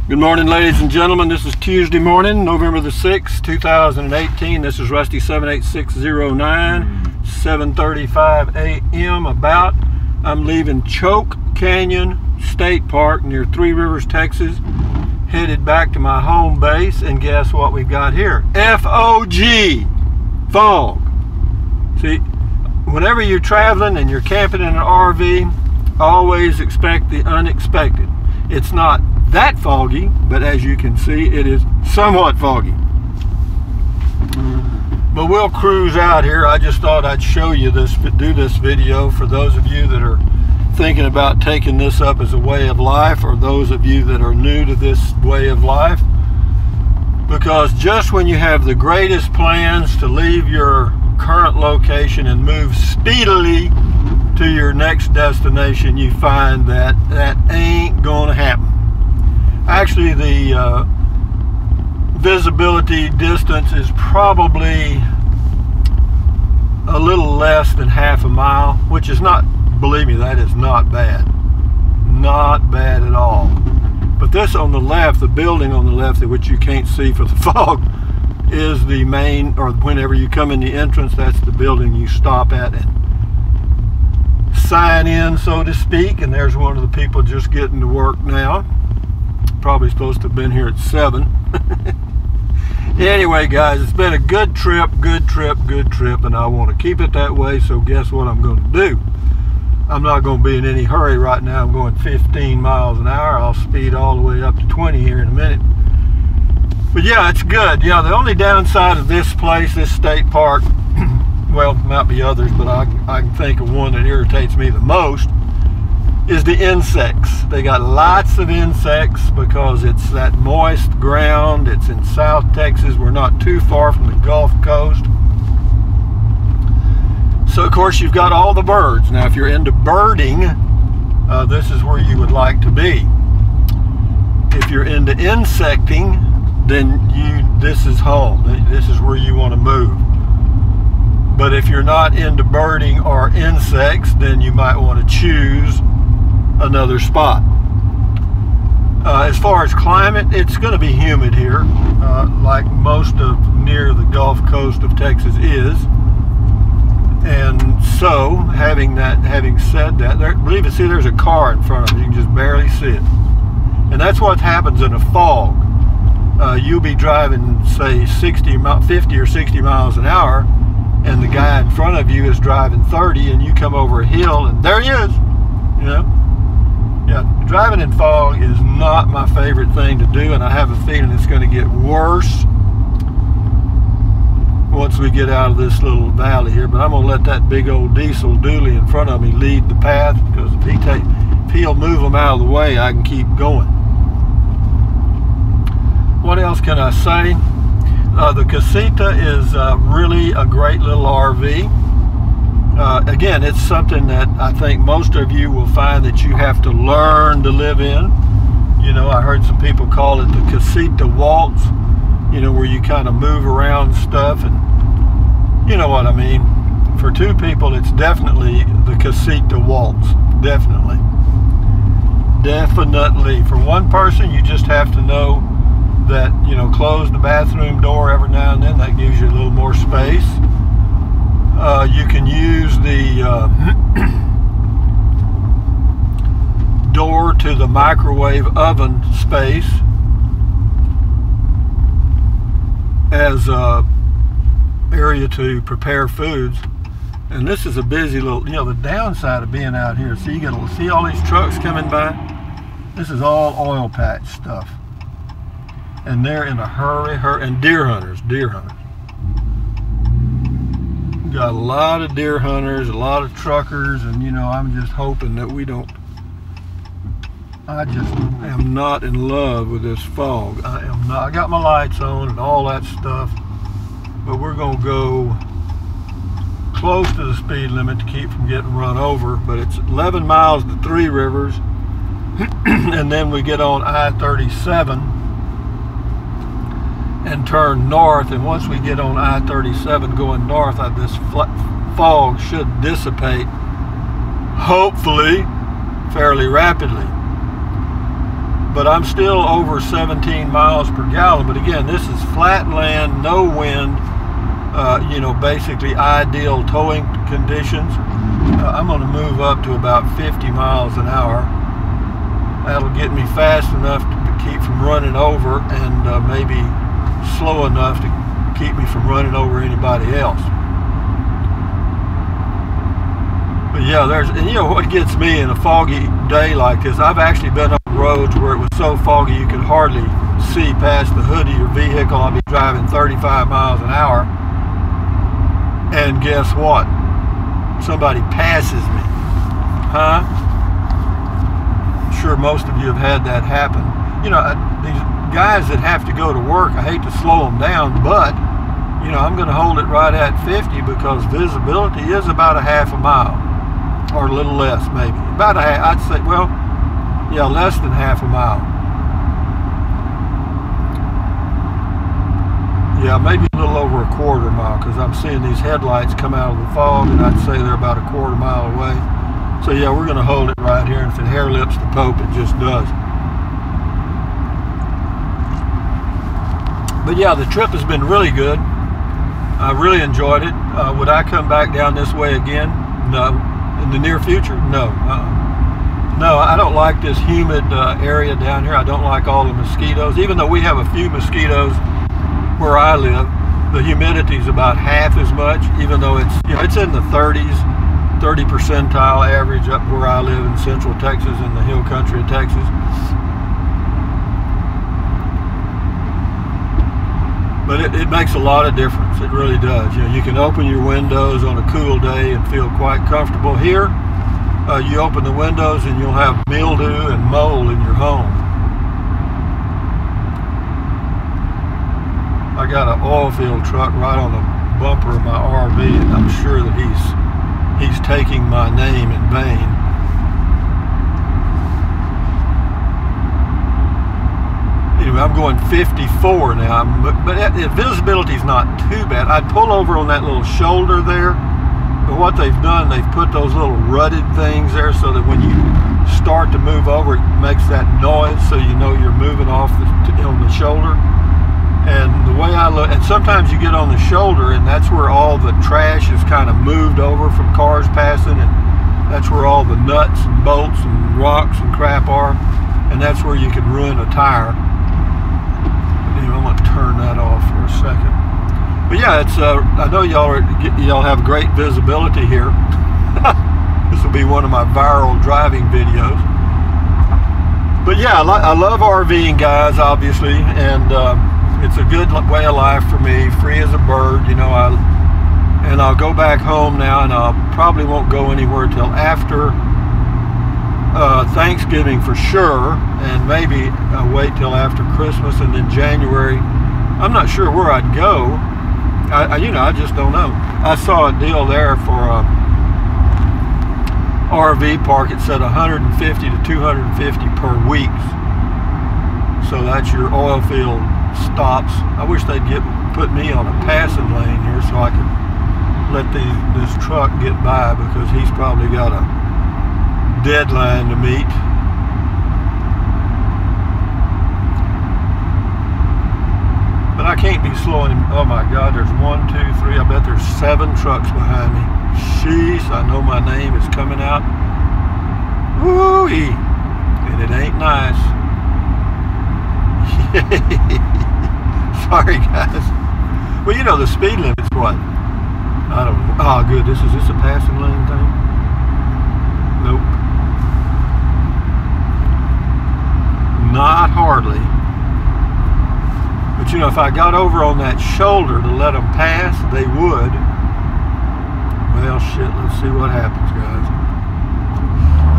Good morning, ladies and gentlemen. This is Tuesday morning, November the 6th, 2018. This is Rusty 78609, 7:35 a.m. about. I'm leaving Choke Canyon State Park near Three Rivers, Texas, headed back to my home base, and guess what we've got here? F-O-G, fog. See, whenever you're traveling and you're camping in an RV, always expect the unexpected. It's not that foggy, but as you can see, it is somewhat foggy. But we'll cruise out here. I just thought I'd show you this, do this video for those of you that are thinking about taking this up as a way of life, or those of you that are new to this way of life. Because just when you have the greatest plans to leave your current location and move speedily to your next destination, you find that that ain't gonna happen. Actually, the visibility distance is probably a little less than half a mile, which is not, believe me, that is not bad. Not bad at all. But this on the left, the building on the left, which you can't see for the fog, is the main, or whenever you come in the entrance, that's the building you stop at and sign in, so to speak. And there's one of the people just getting to work now. Probably supposed to have been here at 7. Anyway, guys, it's been a good trip, and I want to keep it that way. So guess what I'm going to do? I'm not going to be in any hurry right now. I'm going 15 miles an hour. I'll speed all the way up to 20 here in a minute. But yeah, it's good. Yeah, the only downside of this place, this state park, well, might be others, but I can think of one that irritates me the most, is the insects. They got lots of insects because it's that moist ground. It's in South Texas. We're not too far from the Gulf Coast. So of course you've got all the birds. Now if you're into birding, this is where you would like to be. If you're into insecting, then this is home. This is where you want to move. But if you're not into birding or insects, then you might want to choose another spot. As far as climate, it's going to be humid here, like most of near the Gulf Coast of Texas is. And so, having said that, believe it, see, there's a car in front of you. You can just barely see it. And that's what happens in a fog. You'll be driving, say, 50 or 60 miles an hour, and the guy in front of you is driving 30, and you come over a hill, and there he is, you know. Yeah, driving in fog is not my favorite thing to do, and I have a feeling it's going to get worse once we get out of this little valley here. But I'm going to let that big old diesel dually in front of me lead the path, because if he'll move them out of the way, I can keep going. What else can I say? The Casita is really a great little RV. Again, it's something that I think most of you will find that you have to learn to live in. You know, I heard some people call it the Casita Waltz, you know, where you kind of move around stuff, and you know what I mean. For two people, it's definitely the Casita Waltz. Definitely. Definitely. For one person, you just have to know that, you know, close the bathroom door every now and then. That gives you a little more space. You can use the door to the microwave oven space as a area to prepare foods. And this is a busy little, you know, the downside of being out here, see, you gotta see all these trucks coming by. This is all oil patch stuff, and they're in a hurry, and deer hunters. Got a lot of deer hunters, a lot of truckers, and you know, I'm just hoping that we don't. I just am not in love with this fog. I am not. I got my lights on and all that stuff, but we're gonna go close to the speed limit to keep from getting run over. But it's 11 miles to Three Rivers, and then we get on I-37 and turn north. And once we get on I-37 going north, this fog should dissipate, hopefully, fairly rapidly. but I'm still over 17 miles per gallon. But again, this is flat land, no wind, you know, basically ideal towing conditions. I'm going to move up to about 50 miles an hour. That'll get me fast enough to keep from running over, and maybe slow enough to keep me from running over anybody else. But yeah, and you know what gets me in a foggy day like this, I've actually been on roads where it was so foggy you could hardly see past the hood of your vehicle. I'll be driving 35 miles an hour, and guess what? Somebody passes me. Huh? I'm sure most of you have had that happen. You know, these guys that have to go to work, I hate to slow them down, but you know, I'm going to hold it right at 50 because visibility is about a half a mile, or a little less maybe. About a half, I'd say, well, yeah, less than half a mile. Yeah, maybe a little over a quarter mile, because I'm seeing these headlights come out of the fog, and I'd say they're about a quarter mile away. So yeah, we're going to hold it right here, and if it hair lips the Pope, it just does. But yeah, the trip has been really good. I really enjoyed it. Would I come back down this way again? No. In the near future? No. No, I don't like this humid area down here. I don't like all the mosquitoes. Even though we have a few mosquitoes where I live, the humidity is about half as much, even though it's, you know, it's in the 30s, 30 percentile average up where I live in central Texas, in the hill country of Texas. But it makes a lot of difference. It really does. You know, you can open your windows on a cool day and feel quite comfortable. Here, you open the windows and you'll have mildew and mold in your home. I got an oil field truck right on the bumper of my RV, and I'm sure that he's taking my name in vain. Anyway, I'm going 54 now, but visibility is not too bad. I'd pull over on that little shoulder there, but what they've done, they've put those little rutted things there so that when you start to move over, it makes that noise so you know you're moving off on the shoulder. And the way I look, and sometimes you get on the shoulder and that's where all the trash is kind of moved over from cars passing, and that's where all the nuts and bolts and rocks and crap are, and that's where you can ruin a tire. I'm going to turn that off for a second. But yeah, it's I know y'all have great visibility here. This will be one of my viral driving videos. But yeah, I love RVing, guys, obviously, and it's a good way of life for me, free as a bird, you know. I'll go back home now, and I probably won't go anywhere till after Thanksgiving for sure, and maybe wait till after Christmas, and then January. I'm not sure where I'd go. You know, I just don't know. I saw a deal there for a RV park. It said 150 to 250 per week. So that's your oil field stops. I wish they'd put me on a passing lane here so I could let this truck get by, because he's probably got a deadline to meet. But I can't be slowing him. Oh my God, there's 1, 2, 3, I bet there's 7 trucks behind me. Sheesh, I know my name is coming out. Woo-wee. And it ain't nice. Sorry, guys. Well, you know, the speed limit's what? I don't know. Oh, good. Is this a passing lane thing? Nope. Not hardly. But you know, if I got over on that shoulder to let them pass, they would. Well, shit, let's see what happens, guys.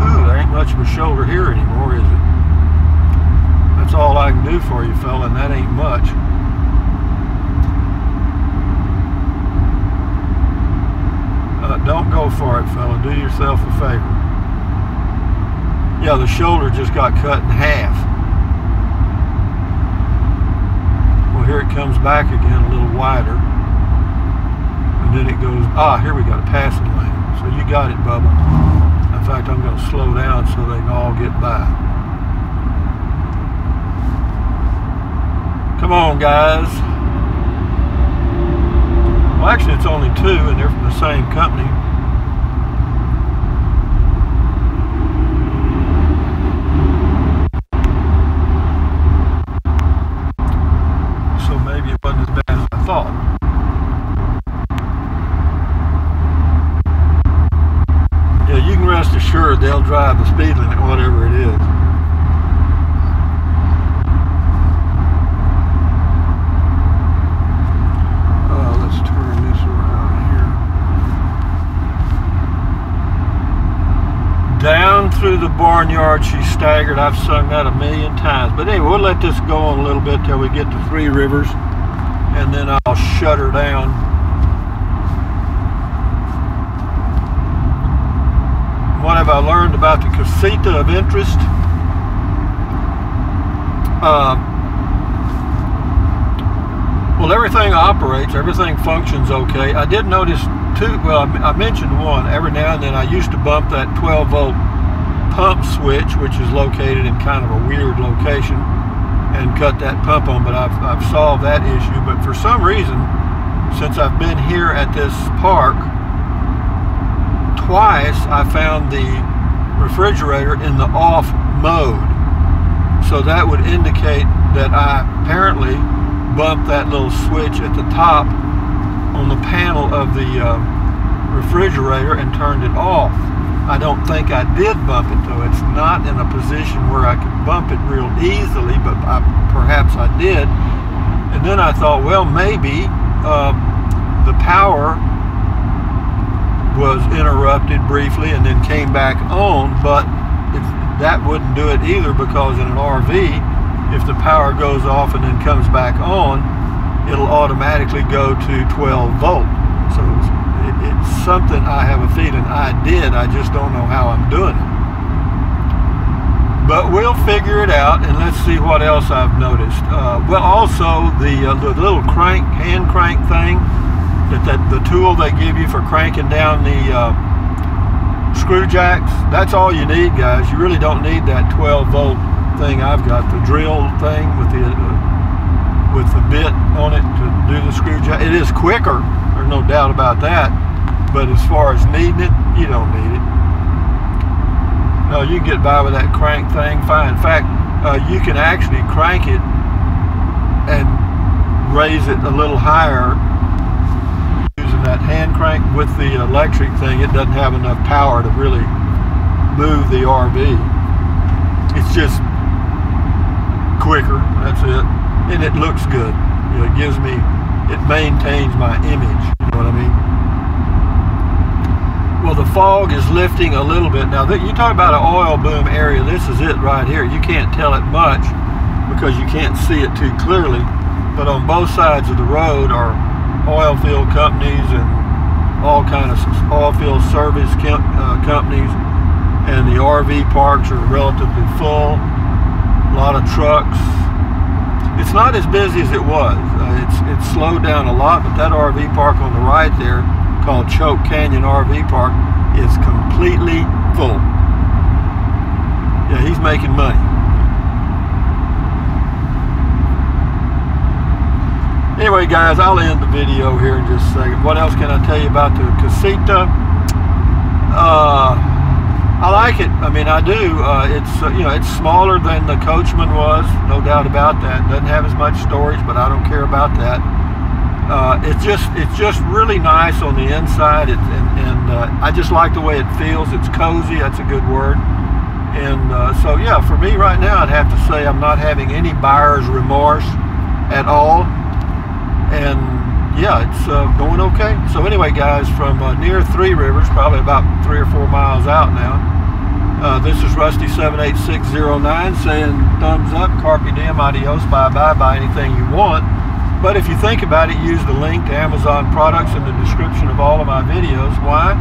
Ooh, there ain't much of a shoulder here anymore, is it? That's all I can do for you, fella, and that ain't much. Don't go for it, fella. Do yourself a favor. Yeah, the shoulder just got cut in half. Well, here it comes back again a little wider. And then it goes, here we got a passing lane. So you got it, Bubba. In fact, I'm going to slow down so they can all get by. Come on, guys. Well, actually, it's only 2, and they're from the same company. So maybe it wasn't as bad as I thought. Yeah, you can rest assured they'll drive the speed limit, whatever it is. Down through the barnyard she staggered. I've sung that 1,000,000 times. But anyway, we'll let this go on a little bit till we get to Three Rivers, and then I'll shut her down. What have I learned about the Casita of interest? Well, everything operates, everything functions okay. I did notice two, well, I mentioned one. Every now and then I used to bump that 12-volt pump switch, which is located in kind of a weird location, and cut that pump on, but I've solved that issue. But for some reason, since I've been here at this park, twice I found the refrigerator in the off mode. So that would indicate that I apparently bumped that little switch at the top on the panel of the refrigerator and turned it off. I don't think I did bump it though. It's not in a position where I could bump it real easily, but perhaps I did. And then I thought, well, maybe the power was interrupted briefly and then came back on, but that wouldn't do it either, because in an RV, if the power goes off and then comes back on, it'll automatically go to 12 volt. So it's something I have a feeling I did. I just don't know how I'm doing it. But we'll figure it out, and let's see what else I've noticed. Well, also the little hand crank thing, the tool they give you for cranking down the screw jacks, that's all you need, guys. You really don't need that 12 volt thing I've got, the drill thing with the bit on it to do the screw jack. It is quicker, there's no doubt about that, but as far as needing it, you don't need it. No, you can get by with that crank thing fine. In fact, you can actually crank it and raise it a little higher using that hand crank. With the electric thing, it doesn't have enough power to really move the RV. It's just quicker, that's it, and it looks good. You know, it maintains my image, you know what I mean? Well, the fog is lifting a little bit now. You talk about an oil boom area, this is it right here. You can't tell it much because you can't see it too clearly, but on both sides of the road are oil field companies and all kind of oil field service companies, and the RV parks are relatively full. A lot of trucks. It's not as busy as it was. It's slowed down a lot, but that RV park on the right there, called Choke Canyon RV Park, is completely full. Yeah, he's making money. Anyway, guys, I'll end the video here in just a second. What else can I tell you about the Casita? I like it. I mean, I do. It's you know, it's smaller than the Coachman was, no doubt about that. Doesn't have as much storage, but I don't care about that. It's just really nice on the inside, and I just like the way it feels. It's cozy. That's a good word. And so yeah, for me right now, I'd have to say I'm not having any buyer's remorse at all. And yeah, it's going okay. So anyway, guys, from near Three Rivers, probably about 3 or 4 miles out now, this is Rusty78609 saying thumbs up, carpe diem, adios, bye-bye, buy anything you want. But if you think about it, use the link to Amazon products in the description of all of my videos. Why?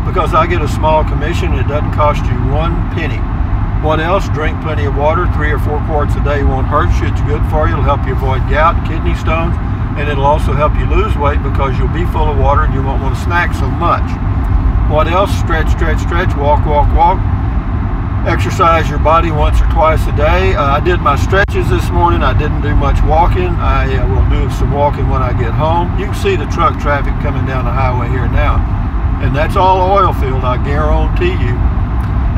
Because I get a small commission and it doesn't cost you 1 penny. What else? Drink plenty of water. 3 or 4 quarts a day won't hurt you. It's good for you. It'll help you avoid gout, kidney stones, and it'll also help you lose weight because you'll be full of water and you won't want to snack so much. What else? Stretch, stretch, stretch, walk, walk, walk. exercise your body once or twice a day. I did my stretches this morning. I didn't do much walking. I will do some walking when I get home. You can see the truck traffic coming down the highway here now. And that's all oil field, I guarantee you.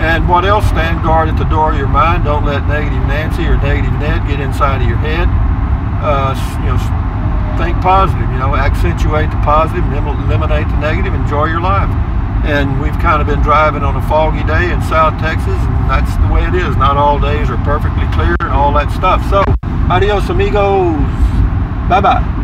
And what else? Stand guard at the door of your mind. Don't let negative Nancy or negative Ned get inside of your head. You know, think positive. You know, accentuate the positive, eliminate the negative. Enjoy your life. And we've kind of been driving on a foggy day in South Texas, and that's the way it is. Not all days are perfectly clear and all that stuff. So, adios amigos. Bye-bye.